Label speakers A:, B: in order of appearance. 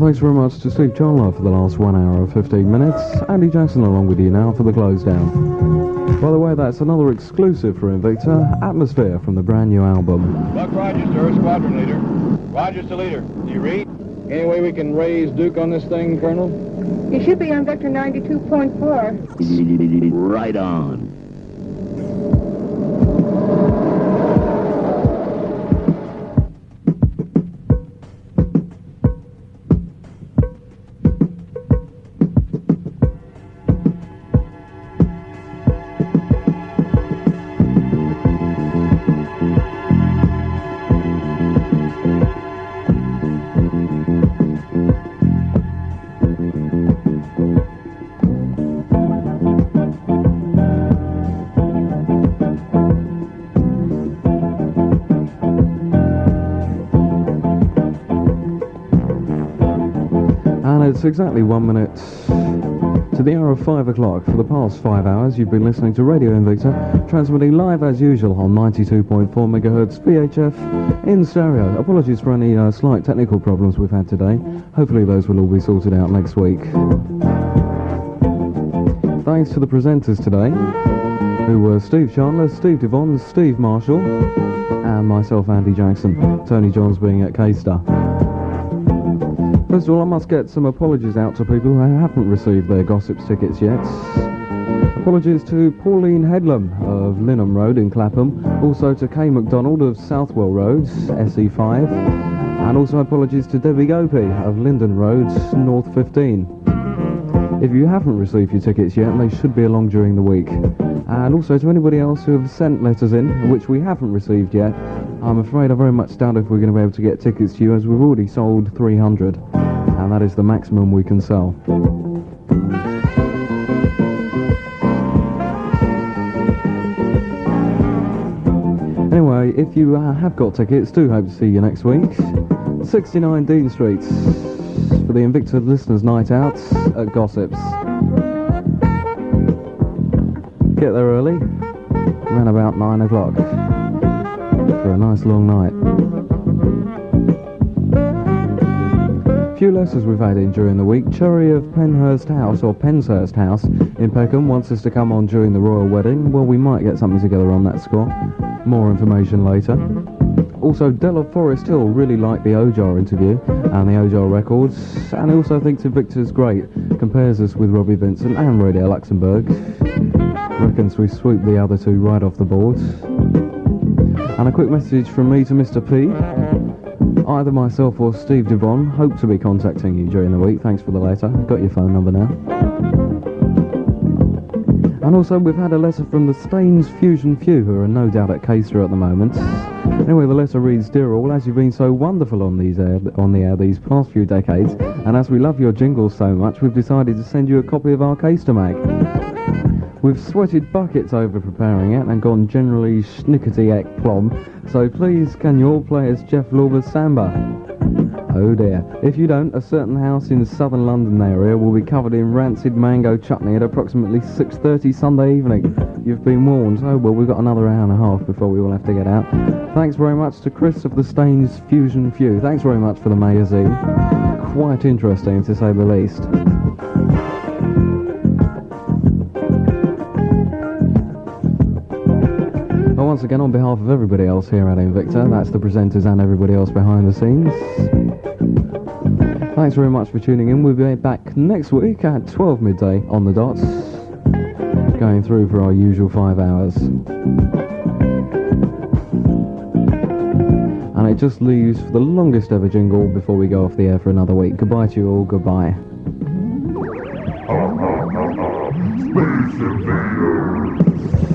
A: thanks very much to Steve Chandler for the last 1 hour and 15 minutes. Andy Jackson along with you now for the close down. By the way, that's another exclusive for Invicta, Atmosphere from the brand new album.
B: Buck Rogers, sir, squadron leader. Rogers to leader. Do you read? Any way we can raise Duke on this thing, Colonel?
C: You should be on vector 92.4.
D: Right on.
A: It's exactly 1 minute to the hour of 5 o'clock. For the past 5 hours, you've been listening to Radio Invicta, transmitting live as usual on 92.4 MHz VHF in stereo. Apologies for any slight technical problems we've had today. Hopefully those will all be sorted out next week. Thanks to the presenters today, who were Steve Chandler, Steve Devon, Steve Marshall, and myself, Andy Jackson. Tony Johns being at K-Star. First of all, I must get some apologies out to people who haven't received their Gossips tickets yet. Apologies to Pauline Headlam of Linham Road in Clapham, also to Kay MacDonald of Southwell Road, SE5, and also apologies to Debbie Gopi of Linden Road, North 15. If you haven't received your tickets yet, they should be along during the week. And also to anybody else who have sent letters in, which we haven't received yet, I'm afraid I very much doubt if we're going to be able to get tickets to you, as we've already sold 300, and that is the maximum we can sell. Anyway, if you have got tickets, do hope to see you next week. 69 Dean Street for the Invicta Listeners' Night Out at Gossips. Get there early, around about 9 o'clock, for a nice long night. Few letters we've had in during the week. Cherry of Penshurst House, or Penshurst House in Peckham, wants us to come on during the royal wedding. Well, we might get something together on that score. More information later. Also, Dell of Forest Hill really liked the Ojar interview and the Ojar records, and he also thinks Invicta's great. Compares us with Robbie Vincent and Radio Luxembourg. Reckons we swoop the other two right off the board. And a quick message from me to Mr. P. Either myself or Steve Devon hope to be contacting you during the week. Thanks for the letter. Got your phone number now. And also we've had a letter from the Staines Fusion Few, who are no doubt at Caister at the moment. Anyway, the letter reads, "Dear all, as you've been so wonderful on the air these past few decades, and as we love your jingles so much, we've decided to send you a copy of our Caister mag. We've sweated buckets over preparing it and gone generally schnickety-ek-plom, so please can you all play us Jeff Lorber's Samba? Oh dear. If you don't, a certain house in the southern London area will be covered in rancid mango chutney at approximately 6:30 Sunday evening. You've been warned. Oh well, we've got another hour and a half before we all have to get out. Thanks very much to Chris of the Staines Fusion Few. Thanks very much for the magazine. Quite interesting, to say the least. Well, once again, on behalf of everybody else here at Invicta, that's the presenters and everybody else behind the scenes, thanks very much for tuning in. We'll be back next week at 12 midday on the dot, going through for our usual 5 hours. And it just leaves for the longest ever jingle before we go off the air for another week. Goodbye to you all, goodbye.
E: Space Invaders!